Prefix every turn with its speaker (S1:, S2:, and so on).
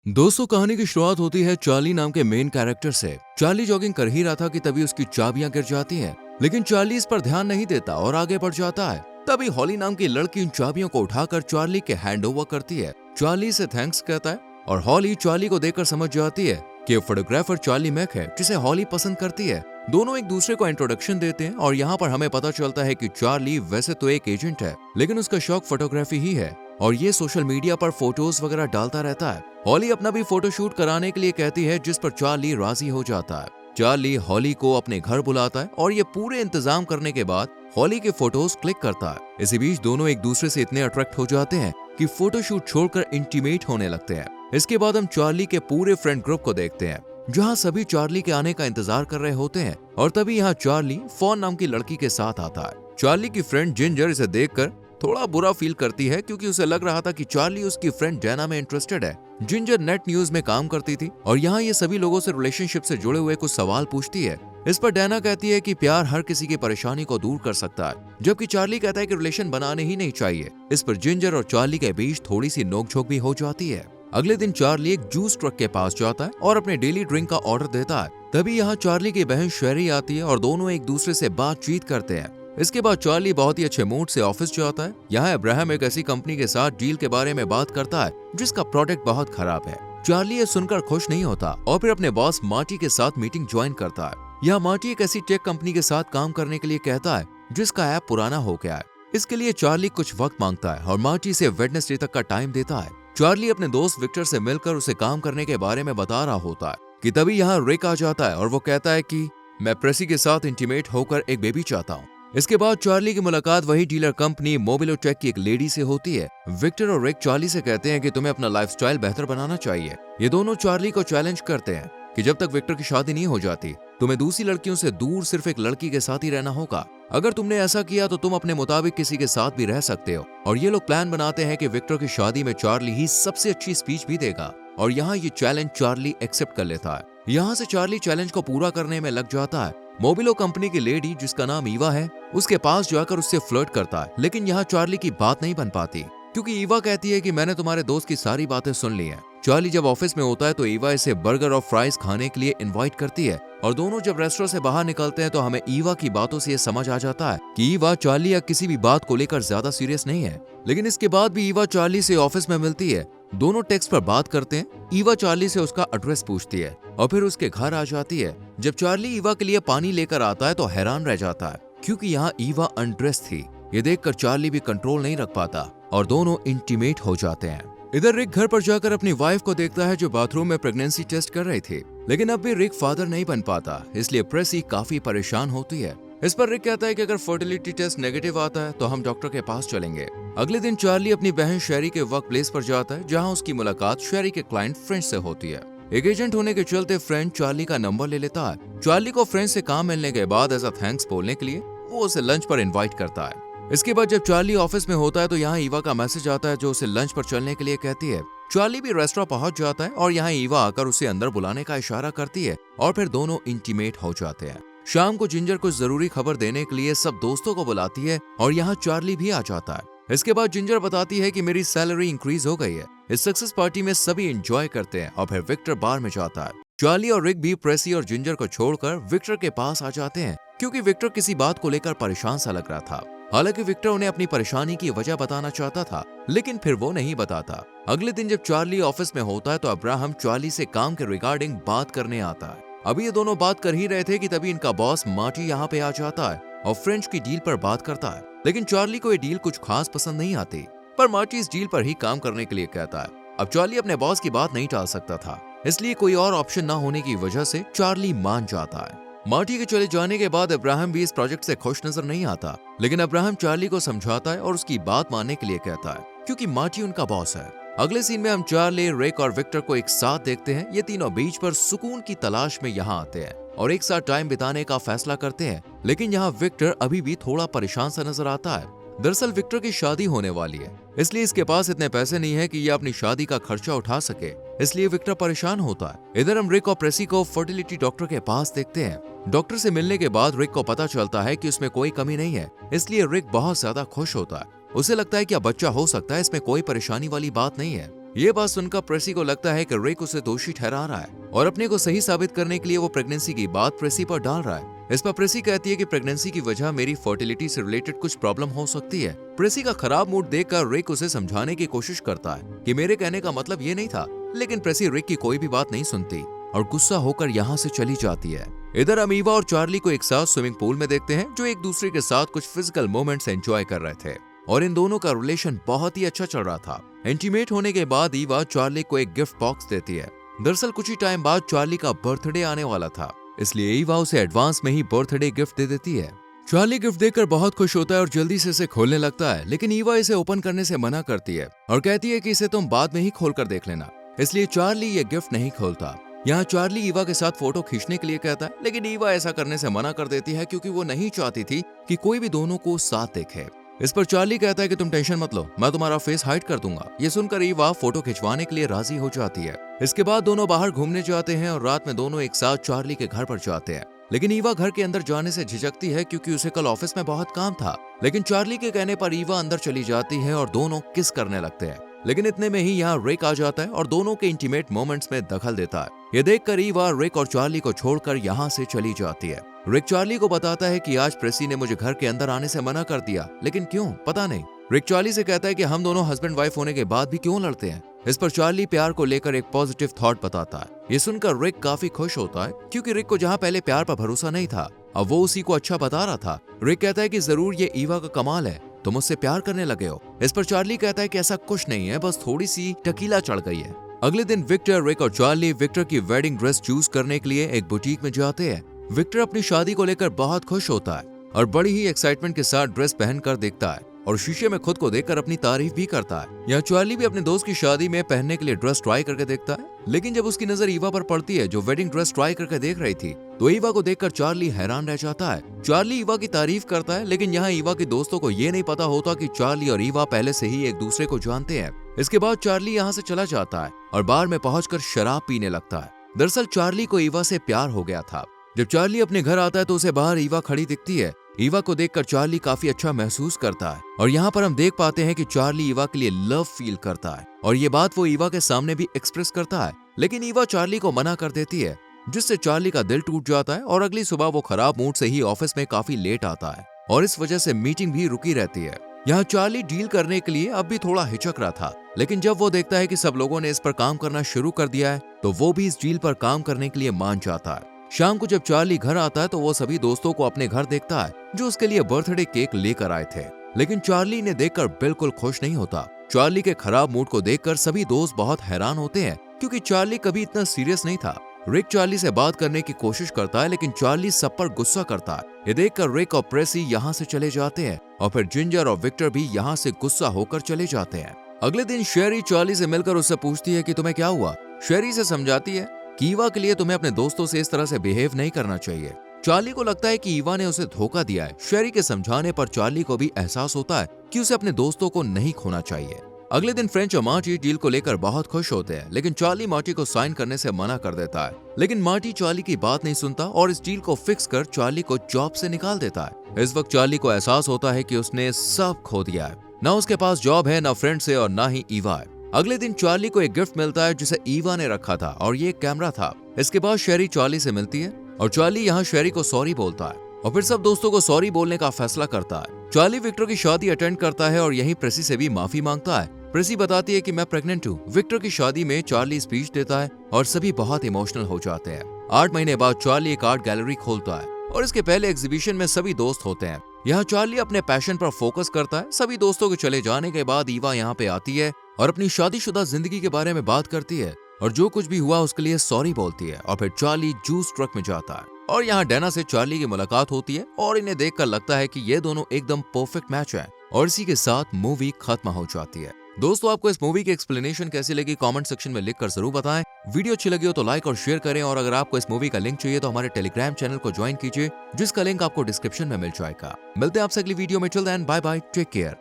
S1: दोस्तों, कहानी की शुरुआत होती है चार्ली नाम के मेन कैरेक्टर से। चार्ली जॉगिंग कर ही रहा था कि तभी उसकी चाबियां गिर जाती हैं। लेकिन चार्ली इस पर ध्यान नहीं देता और आगे बढ़ जाता है। तभी हॉली नाम की लड़की इन चाबियों को उठाकर चार्ली के हैंड ओवर करती है। चार्ली से थैंक्स कहता है और हॉली चार्ली को देखकर समझ जाती है कि फोटोग्राफर चार्ली मैक है, जिसे हॉली पसंद करती है। दोनों एक दूसरे को इंट्रोडक्शन देते हैं और यहाँ पर हमें पता चलता है कि चार्ली वैसे तो एक एजेंट है, लेकिन उसका शौक फोटोग्राफी ही है और ये सोशल मीडिया पर फोटोज वगैरह डालता रहता है। हॉली अपना भी फोटो शूट कराने के लिए कहती है, जिस पर चार्ली राजी हो जाता है। चार्ली हॉली को अपने घर बुलाता है और ये पूरे इंतजाम करने के बाद हॉली के फोटोज क्लिक करता है। इसी बीच दोनों एक दूसरे से इतने अट्रैक्ट हो जाते हैं कि फोटोशूट छोड़कर इंटीमेट होने लगते हैं। इसके बाद हम चार्ली के पूरे फ्रेंड ग्रुप को देखते हैं, जहां सभी चार्ली के आने का इंतजार कर रहे होते हैं। और तभी यहाँ चार्ली फॉन नाम की लड़की के साथ आता है। चार्ली की फ्रेंड जिंजर इसे देखकर थोड़ा बुरा फील करती है, क्योंकि उसे लग रहा था कि चार्ली उसकी फ्रेंड डैना में इंटरेस्टेड है। जिंजर नेट न्यूज में काम करती थी और यहाँ ये सभी लोगों से रिलेशनशिप से जुड़े हुए कुछ सवाल पूछती है। इस पर डैना कहती है कि प्यार हर किसी की परेशानी को दूर कर सकता है, जबकि चार्ली कहता है कि रिलेशन बनाने ही नहीं चाहिए। इस पर जिंजर और चार्ली के बीच थोड़ी सी नोकझोंक भी हो जाती है। अगले दिन चार्ली एक जूस ट्रक के पास जाता है और अपने डेली ड्रिंक का ऑर्डर देता है। तभी यहाँ चार्ली की बहन शेरी आती है और दोनों एक दूसरे से बातचीत करते हैं। इसके बाद चार्ली बहुत ही अच्छे मूड से ऑफिस जाता है। यहाँ अब्राहम एक ऐसी कंपनी के साथ डील के बारे में बात करता है जिसका प्रोडक्ट बहुत खराब है। चार्ली ये सुनकर खुश नहीं होता और फिर अपने बॉस मार्टी के साथ मीटिंग ज्वाइन करता है। यहाँ मार्टी एक ऐसी टेक कंपनी के साथ काम करने के लिए कहता है जिसका ऐप पुराना हो गया है। इसके लिए चार्ली कुछ वक्त मांगता है और मार्टी से वेडनेसडे तक का टाइम देता है। चार्ली अपने दोस्त विक्टर से मिलकर उसे काम करने के बारे में बता रहा होता है कि तभी यहाँ रिक आ जाता है और वो कहता है कि मैं प्रेसी के साथ इंटीमेट होकर एक बेबी चाहता हूँ। इसके बाद चार्ली की मुलाकात वही डीलर कंपनी मोबिलोटेक की एक लेडी से होती है। विक्टर और रिक चार्ली से कहते हैं कि तुम्हें अपना लाइफस्टाइल बेहतर बनाना चाहिए। ये दोनों चार्ली को चैलेंज करते हैं कि जब तक विक्टर की शादी नहीं हो जाती, तुम्हें दूसरी लड़कियों से दूर सिर्फ एक लड़की के साथ ही रहना होगा। अगर तुमने ऐसा किया तो तुम अपने मुताबिक किसी के साथ भी रह सकते हो। और ये लोग प्लान बनाते हैं कि विक्टर की शादी में चार्ली ही सबसे अच्छी स्पीच भी देगा और यहाँ ये चैलेंज चार्ली एक्सेप्ट कर लेता है। यहाँ से चार्ली चैलेंज को पूरा करने में लग जाता है। मोबिलो कंपनी की लेडी, जिसका नाम ईवा है, उसके पास जाकर उससे फ्लर्ट करता है, लेकिन यहाँ चार्ली की बात नहीं बन पाती, क्योंकि ईवा कहती है कि मैंने तुम्हारे दोस्त की सारी बातें सुन ली हैं। चार्ली जब ऑफिस में होता है तो ईवा इसे बर्गर और फ्राइज खाने के लिए इनवाइट करती है और दोनों जब रेस्टोरेंट से बाहर निकलते हैं तो हमें ईवा की बातों से ये समझ आ जाता है कि ईवा चार्ली या किसी भी बात को लेकर ज्यादा सीरियस नहीं है। लेकिन इसके बाद भी ईवा चार्ली से ऑफिस में मिलती है। दोनों टेक्स्ट पर बात करते हैं। ईवा चार्ली से उसका एड्रेस पूछती है और फिर उसके घर आ जाती है। जब चार्ली ईवा के लिए पानी लेकर आता है तो हैरान रह जाता है, क्योंकि यहाँ ईवा अनड्रेस थी। ये देखकर चार्ली भी कंट्रोल नहीं रख पाता और दोनों इंटीमेट हो जाते हैं। इधर रिक घर पर जाकर अपनी वाइफ को देखता है, जो बाथरूम में प्रेगनेंसी टेस्ट कर रही थी। लेकिन अब भी रिक फादर नहीं बन पाता, इसलिए प्रेसी काफी परेशान होती है। इस पर रिक कहता है कि अगर फर्टिलिटी टेस्ट नेगेटिव आता है तो हम डॉक्टर के पास चलेंगे। अगले दिन चार्ली अपनी बहन शेरी के वर्क प्लेस पर जाता है, जहां उसकी मुलाकात शेरी के क्लाइंट फ्रेंच से होती है। एक एजेंट होने के चलते फ्रेंच चार्ली का नंबर ले लेता है। चार्ली को फ्रेंच से काम मिलने के बाद एज अ थैंक्स बोलने के लिए वो उसे लंच पर इन्वाइट करता है। इसके बाद जब चार्ली ऑफिस में होता है तो यहाँ ईवा का मैसेज आता है, जो उसे लंच पर चलने के लिए कहती है। चार्ली भी रेस्टोरेंट पहुंच जाता है और यहाँ ईवा आकर उसे अंदर बुलाने का इशारा करती है और फिर दोनों इंटीमेट हो जाते हैं। शाम को जिंजर कुछ जरूरी खबर देने के लिए सब दोस्तों को बुलाती है और यहाँ चार्ली भी आ जाता है। इसके बाद जिंजर बताती है कि मेरी सैलरी इंक्रीज हो गई है। इस सक्सेस पार्टी में सभी एंजॉय करते हैं और फिर विक्टर बार में जाता है। चार्ली और रिक भी प्रेसी और जिंजर को छोड़कर विक्टर के पास आ जाते हैं, क्योंकि विक्टर किसी बात को लेकर परेशान सा लग रहा था। हालांकि विक्टर उन्हें अपनी परेशानी की वजह बताना चाहता था, लेकिन फिर वो नहीं बताता। अगले दिन जब चार्ली ऑफिस में होता है तो अब्राहम चार्ली से काम के रिगार्डिंग बात करने आता है। अभी ये दोनों बात कर ही रहे थे कि तभी इनका बॉस मार्टी यहाँ पे आ जाता है और फ्रेंच की डील पर बात करता है। लेकिन चार्ली को ये डील कुछ खास पसंद नहीं आती, पर मार्टी इस डील पर ही काम करने के लिए कहता है। अब चार्ली अपने बॉस की बात नहीं टाल सकता था, इसलिए कोई और ऑप्शन न होने की वजह से चार्ली मान जाता है। मार्टी के चले जाने के बाद अब्राहम भी इस प्रोजेक्ट से खुश नजर नहीं आता, लेकिन अब्राहम चार्ली को समझाता है और उसकी बात मानने के लिए कहता है, क्योंकि मार्टी उनका बॉस है। अगले सीन में हम चार्ली, रिक और विक्टर को एक साथ देखते हैं। ये तीनों बीच पर सुकून की तलाश में यहाँ आते हैं और एक साथ टाइम बिताने का फैसला करते हैं। लेकिन यहाँ विक्टर अभी भी थोड़ा परेशान सा नजर आता है। दरअसल विक्टर की शादी होने वाली है, इसलिए इसके पास इतने पैसे नहीं है कि ये अपनी शादी का खर्चा उठा सके, इसलिए विक्टर परेशान होता है। इधर हम रिक और प्रेसी को फर्टिलिटी डॉक्टर के पास देखते हैं। डॉक्टर से मिलने के बाद रिक को पता चलता है कि उसमें कोई कमी नहीं है, इसलिए रिक बहुत ज्यादा खुश होता है। उसे लगता है कि अब बच्चा हो सकता है, इसमें कोई परेशानी वाली बात नहीं है। ये बात सुनकर प्रेसी को लगता है कि रिक उसे दोषी ठहरा रहा है और अपने को सही साबित करने के लिए वो प्रेगनेंसी की बात प्रेसी पर डाल रहा है। इस पर प्रेसी कहती है कि प्रेगनेंसी की वजह मेरी फर्टिलिटी से रिलेटेड कुछ प्रॉब्लम हो सकती है। प्रेसी का खराब मूड देखकर रिक उसे समझाने की कोशिश करता है कि मेरे कहने का मतलब ये नहीं था, लेकिन प्रेसी रिक की कोई भी बात नहीं सुनती और गुस्सा होकर यहाँ से चली जाती है। इधर हम ईवा और चार्ली को एक साथ स्विमिंग पूल में देखते हैं, जो एक दूसरे के साथ कुछ फिजिकल मोमेंट्स एंजॉय कर रहे थे और इन दोनों का रिलेशन बहुत ही अच्छा चल रहा था। इंटीमेट होने के बाद ईवा चार्ली को एक गिफ्ट बॉक्स देती है। दरअसल कुछ ही टाइम बाद चार्ली का बर्थडे आने वाला था, इसलिए ईवा उसे एडवांस में ही बर्थडे गिफ्ट दे देती है। चार्ली गिफ्ट देखकर बहुत खुश होता है और जल्दी से इसे खोलने लगता है, लेकिन ईवा इसे ओपन करने से मना करती है और कहती है कि इसे तुम बाद में ही खोल कर देख लेना। इसलिए चार्ली ये गिफ्ट नहीं खोलता। यहाँ चार्ली ईवा के साथ फोटो खींचने के लिए कहता है, लेकिन ईवा ऐसा करने से मना कर देती है क्योंकि वो नहीं चाहती थी कि कोई भी दोनों को साथ देखे। इस पर चार्ली कहता है कि तुम टेंशन मत लो, मैं तुम्हारा फेस हाइड कर दूंगा। ये सुनकर ईवा फोटो खिंचवाने के लिए राजी हो जाती है। इसके बाद दोनों बाहर घूमने जाते हैं और रात में दोनों एक साथ चार्ली के घर पर जाते हैं, लेकिन ईवा घर के अंदर जाने से झिझकती है क्योंकि उसे कल ऑफिस में बहुत काम था। लेकिन चार्ली के कहने पर ईवा अंदर चली जाती है और दोनों किस करने लगते हैं। लेकिन इतने में ही यहाँ रिक आ जाता है और दोनों के इंटीमेट मोमेंट्स में दखल देता है। ये देखकर ईवा रिक और चार्ली को छोड़कर यहाँ से चली जाती है। रिक चार्ली को बताता है कि आज प्रेसी ने मुझे घर के अंदर आने से मना कर दिया, लेकिन क्यों पता नहीं। रिक चार्ली से कहता है कि हम दोनों हस्बैंड वाइफ होने के बाद भी क्यों लड़ते हैं। इस पर चार्ली प्यार को लेकर एक पॉजिटिव थॉट बताता है। ये सुनकर रिक काफी खुश होता है क्योंकि रिक को जहाँ पहले प्यार पर भरोसा नहीं था, अब वो उसी को अच्छा बता रहा था। रिक कहता है कि जरूर ये ईवा का कमाल है, तुम मुझसे प्यार करने लगे हो। इस पर चार्ली कहता है कि ऐसा कुछ नहीं है, बस थोड़ी सी टकीला चढ़ गई है। अगले दिन विक्टर, रिक और चार्ली विक्टर की वेडिंग ड्रेस चूज करने के लिए एक बुटीक में जाते हैं। विक्टर अपनी शादी को लेकर बहुत खुश होता है और बड़ी ही एक्साइटमेंट के साथ ड्रेस पहनकर देखता है और शीशे में खुद को देखकर अपनी तारीफ भी करता है। यहाँ चार्ली भी अपने दोस्त की शादी में पहनने के लिए ड्रेस ट्राई करके देखता है, लेकिन जब उसकी नजर ईवा पर पड़ती है जो वेडिंग ड्रेस ट्राई करके देख रही थी, तो ईवा को देखकर चार्ली हैरान रह जाता है। चार्ली ईवा की तारीफ करता है, लेकिन यहाँ ईवा के दोस्तों को ये नहीं पता होता कि चार्ली और ईवा पहले से ही एक दूसरे को जानते हैं। इसके बाद चार्ली यहाँ से चला जाता है और बार में पहुंचकर शराब पीने लगता है। दरअसल चार्ली को ईवा से प्यार हो गया था। जब चार्ली अपने घर आता है तो उसे बाहर ईवा खड़ी दिखती है। ईवा को देखकर चार्ली काफी अच्छा महसूस करता है और यहाँ पर हम देख पाते हैं कि चार्ली ईवा के लिए लव फील करता है और ये बात वो ईवा के सामने भी एक्सप्रेस करता है, लेकिन ईवा चार्ली को मना कर देती है, जिससे चार्ली का दिल टूट जाता है और अगली सुबह वो खराब मूड से ही ऑफिस में काफी लेट आता है और इस वजह से मीटिंग भी रुकी रहती है। यहाँ चार्ली डील करने के लिए अब भी थोड़ा हिचक रहा था, लेकिन जब वो देखता है कि सब लोगों ने इस पर काम करना शुरू कर दिया है तो वो भी इस डील पर काम करने के लिए मान जाता है। शाम को जब चार्ली घर आता है तो वो सभी दोस्तों को अपने घर देखता है जो उसके लिए बर्थडे केक लेकर आए थे, लेकिन चार्ली ने देखकर बिल्कुल खुश नहीं होता। चार्ली के खराब मूड को देखकर सभी दोस्त बहुत हैरान होते हैं क्योंकि चार्ली कभी इतना सीरियस नहीं था। रिक चार्ली से बात करने की कोशिश करता है, लेकिन चार्ली सब पर गुस्सा करता है। ये देखकर रिक और प्रेसी यहाँ से चले जाते हैं और फिर जिंजर और विक्टर भी यहाँ से गुस्सा होकर चले जाते हैं। अगले दिन शेरी चार्ली से मिलकर उससे पूछती है कि तुम्हें क्या हुआ। शेरी से समझाती है कि ईवा के लिए तुम्हें अपने दोस्तों से इस तरह से बिहेव नहीं करना चाहिए। चार्ली को लगता है कि ईवा ने उसे धोखा दिया है। शेरी के समझाने पर चार्ली को भी एहसास होता है कि उसे अपने दोस्तों को नहीं खोना चाहिए। अगले दिन फ्रेंच और मार्टी डील को लेकर बहुत खुश होते हैं, लेकिन चार्ली मार्टी को साइन करने से मना कर देता है। लेकिन मार्टी चार्ली की बात नहीं सुनता और इस डील को फिक्स कर चार्ली को जॉब से निकाल देता है। इस वक्त चार्ली को एहसास होता है कि उसने सब खो दिया है, ना उसके पास जॉब है, ना फ्रेंड्स है और ना ही ईवा है। अगले दिन चार्ली को एक गिफ्ट मिलता है जिसे ईवा ने रखा था और ये एक कैमरा था। इसके बाद शेरी चार्ली से मिलती है और चार्ली यहाँ शेरी को सॉरी बोलता है और फिर सब दोस्तों को सॉरी बोलने का फैसला करता है। चार्ली विक्टर की शादी अटेंड करता है और यहीं प्रेसी से भी माफी मांगता है। प्रेसी बताती है कि मैं प्रेग्नेंट हूँ। विक्टर की शादी में चार्ली स्पीच देता है और सभी बहुत इमोशनल हो जाते हैं। 8 महीने बाद चार्ली एक आर्ट गैलरी खोलता है और इसके पहले एग्जीबिशन में सभी दोस्त होते हैं। यहाँ चार्ली अपने पैशन पर फोकस करता है। सभी दोस्तों के चले जाने के बाद ईवा यहाँ पे आती है और अपनी शादीशुदा जिंदगी के बारे में बात करती है और जो कुछ भी हुआ उसके लिए सॉरी बोलती है और फिर चार्ली जूस ट्रक में जाता है और यहाँ डैना से चार्ली की मुलाकात होती है और इन्हें देखकर लगता है कि ये दोनों एकदम परफेक्ट मैच है और इसी के साथ मूवी खत्म हो जाती है। दोस्तों, आपको इस मूवी की एक्सप्लेनेशन कैसी लगी कमेंट सेक्शन में लिखकर जरूर बताएं। वीडियो अच्छी लगी हो तो लाइक और शेयर करें और अगर आपको इस मूवी का लिंक चाहिए तो हमारे टेलीग्राम चैनल को ज्वाइन कीजिए जिसका लिंक आपको डिस्क्रिप्शन में मिल जाएगा। मिलते हैं आपसे अगली वीडियो में। Till then bye bye, take care.